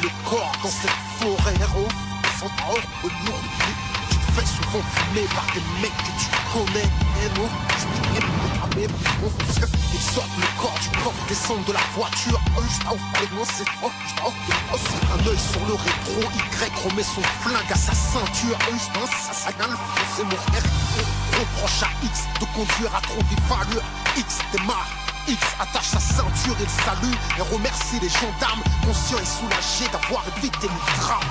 le corps dans cette forêt. Héros, descend hors de lourd. Tu te fais souvent fumer par des mecs que tu connais. Héros, ils sortent le corps du corps, descendent de la voiture. Un œil sur le rétro, Y remet son flingue à sa ceinture. C'est mon R. Reproche à X de conduire à trop vite allure. X démarre. X attache sa ceinture, il salue et remercie les gendarmes, conscients et soulagés d'avoir évité le drame.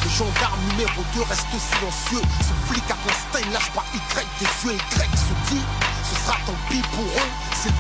Le gendarme numéro 2 reste silencieux. Ce flic à l'instinct, il lâche pas Y des yeux. Y se dit, ce sera tant pis pour eux. C'est le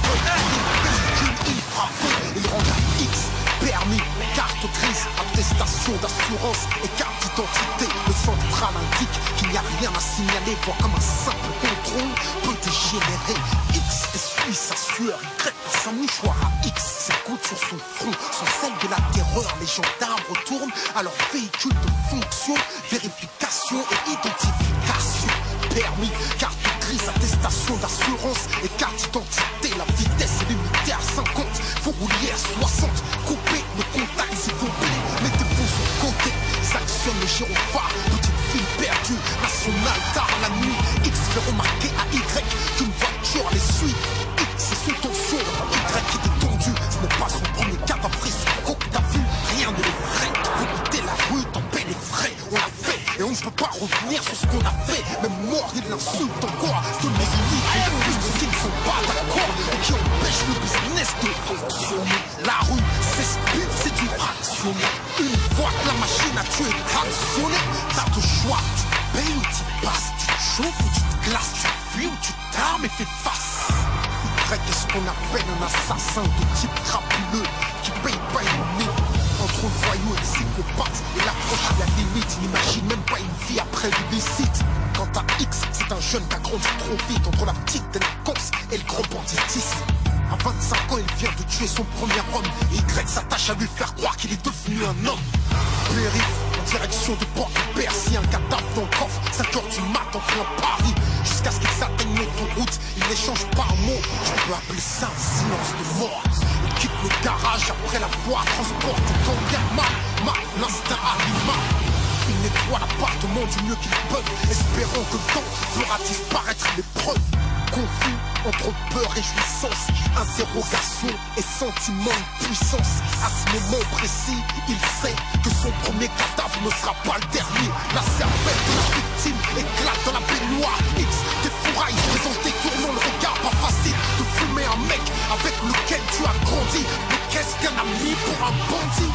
il fera feu. Il rend à X permis, carte grise, attestation d'assurance et carte d'identité. Le central indique qu'il n'y a rien à signaler, voire comme un simple contrôle peut dégénérer. X essuie sa sueur, Y passe un mouchoir à X. Ses gouttes sur son front sont celles de la terreur. Les gendarmes retournent à leur véhicule de fonction, vérification et identification. Permis, carte grise, attestation d'assurance et carte d'identité. La vitesse est limitée à 50, faut rouler à 60. Coupez le contact s'il vous plaît, mettez-vous sur le côté. S'actionne le gyrophare, petite fille perdue, nationale tard la nuit. X fait remarquer à Y qu'une voiture les suit. X est sous tension, Y est détendu. Ce n'est pas son premier cadavre sur le coq, t'as vu, rien ne l'effraie. Faut quitter la rue, t'en paie les frais. On l'a fait et on ne peut pas revenir sur ce qu'on a fait. Même mort, il l'insulte encore. De mes unités, qui ne sont pas d'accord et qui empêchent le business de fonctionner. La rue, c'est speed, c'est du fractionné. Une fois que la machine a tué et tractionné, t'as le choix. Tu payes ou tu passes, tu te chauffes ou tu te glaces, tu fuis ou tu t'armes et fais face. Y est ce qu'on appelle un assassin de type crapuleux qui paye pas une mine. Entre le voyou et le psychopathe, et l'approche à la limite, il n'imagine même pas une vie après l'illicite. Quant à X, c'est un jeune qui a grandi trop vite entre la petite délinquance et le grand banditisme. À 25 ans, il vient de tuer son premier homme. Et Y s'attache à lui faire croire qu'il est devenu un homme. Périph' en direction de Port-de-Bercy, un cadavre dans le coffre, 5h du mat en plein Paris. Jusqu'à ce qu'ils atteignent l'autoroute, il n'échange pas un mot. Je peux appeler ça un silence de mort. Il quitte le garage après la voie, transporte tant bien mal, l'instinct anima. Ils nettoient l'appartement du mieux qu'ils peuvent, espérant que le temps fera disparaître les preuves. Confus entre peur et jouissance, interrogation et sentiment de puissance. À ce moment précis, il sait que son premier cadavre ne sera pas le dernier. La cervelle de la victime éclate dans la baignoire. X défouraille, présente détournant le regard pas facile de fumer un mec avec lequel tu as grandi. Mais qu'est-ce qu'un ami pour un bandit?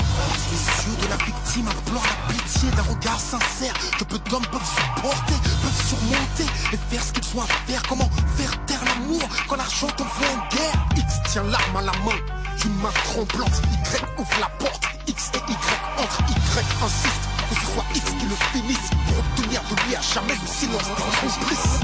Les yeux de la victime implorent la pitié d'un regard sincère que peu d'hommes peuvent supporter, peuvent surmonter et faire ce qu'ils ont à faire. Comment faire taire l'amour quand l'argent t'envoie en guerre? X tient l'arme à la main d'une main tremblante. Y ouvre la porte, X et Y entre. Y insiste que ce soit X qui le finisse pour obtenir de lui à jamais le silence des complices.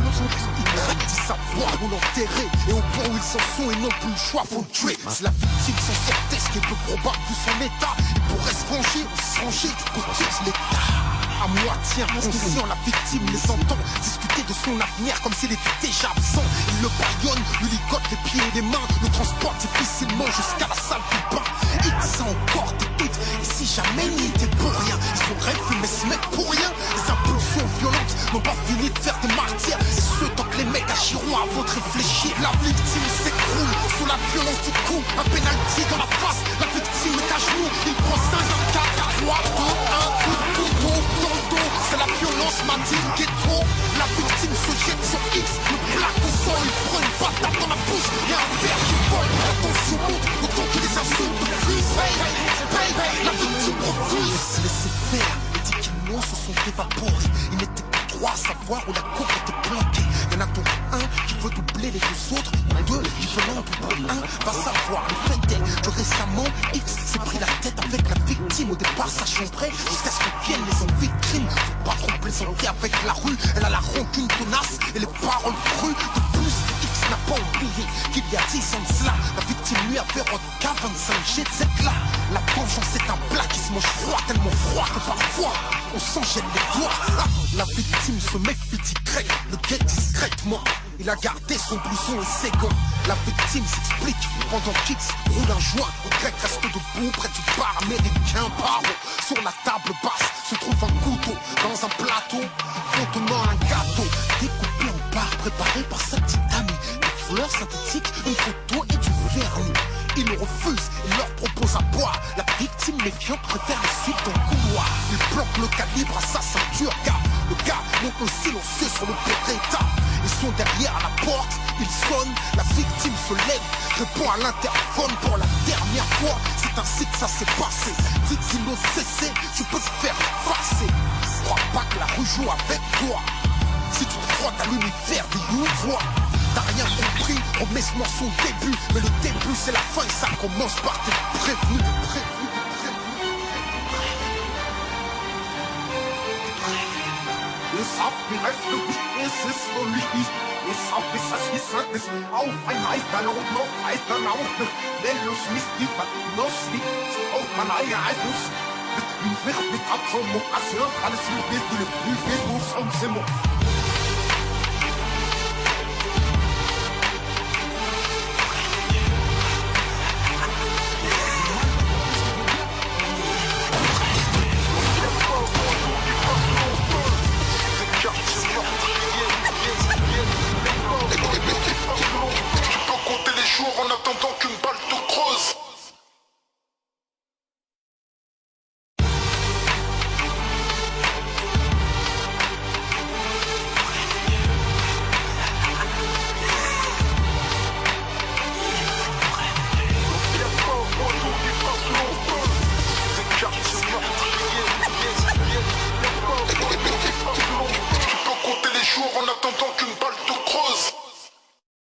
Y dit savoir où l'enterrer et au point où ils s'en sont et non plus le choix, faut le tuer. Si la victime s'en sortait, ce qui est peu probable vu son état, il pourrait se venger ou se ranger du côté de l'État. À moitié inconscient, la victime les entend discuter de son avenir comme s'il était déjà absent. Il le bâillonne, lui ligote les pieds et les mains, le transporte difficilement jusqu'à la salle du bain. X a encore des doutes, et si jamais il n'y était pour rien, ils auraient fumé ce mec pour rien. Les impulsions violentes n'ont pas fini de faire des martyrs, et ce tant que les mecs agiront avant de réfléchir. La victime s'écroule sous la violence du coup, un penalty dans la face. La victime est à genoux, il prend 5, 4, 3, 2, 1, coup de couteau dans le dos. C'est la violence, m'a dit le ghetto. La victime se jette sur X, le plaque au sol, il prend une patate dans la bouche et un verre qui vole. La tension monte, autant que les insultes fusent. La victime refuse de se laisser faire et dit qu'ils non se sont évaporés. Il n'était que 3 à savoir où la coupe était planquée. Il y en a donc un qui veut doubler les deux autres, deux qui veulent en doubler un. Va savoir, le fait est que récemment X s'est pris la tête avec la victime. Au départ ça chambrait jusqu'à ce que viennent les envies de crime. Faut pas trop plaisanter avec la rue, elle a la rancune tenace et les paroles crues. De plus, X n'a pas oublié qu'il y a 10 ans de cela, la victime lui avait qu'à 25 GZ là. La vengeance est un plat qui se mange froid, tellement froid que parfois on s'en gêne les doigts. La victime se méfie Y, le guette discrètement. il a gardé son blouson et ses gants. La victime s'explique pendant qu'X roule un joint. Y reste debout près du bar américain. Pardon, sur la table basse se trouve un couteau dans un plateau contenant un gâteau découpé en barres préparé par sa petite amie. Des fleurs synthétiques, une photo et du vernis. Il refuse, il leur propose à boire. La victime méfiante préfère le suivre dans le couloir. Il bloque le calibre à sa ceinture car le gars monte le silencieux sur le Beretta. Ils sont derrière la porte, ils sonnent. La victime se lève, répond à l'interphone pour la dernière fois. C'est ainsi que ça s'est passé. 10 kilos cessés, tu peux te faire effacer. Crois pas que la rue joue avec toi. Si tu te frottes à l'univers des voix. T'as rien compris, remets ce morceau au début. Mais le début c'est la fin et ça commence par tes prévenus. Es abgereift und es ist so nicht. Es auf ist das gesagt ist. Auf ein Eiter noch weiter laufen. Wenn du es nicht liefert, los liegt. Auf mein eigener Einfluss. Mit wird mit Abformung. Alles wird mit dem Prüfung und Zimmer. En attendant qu'une balle te creuse. Tu peux compter les jours en attendant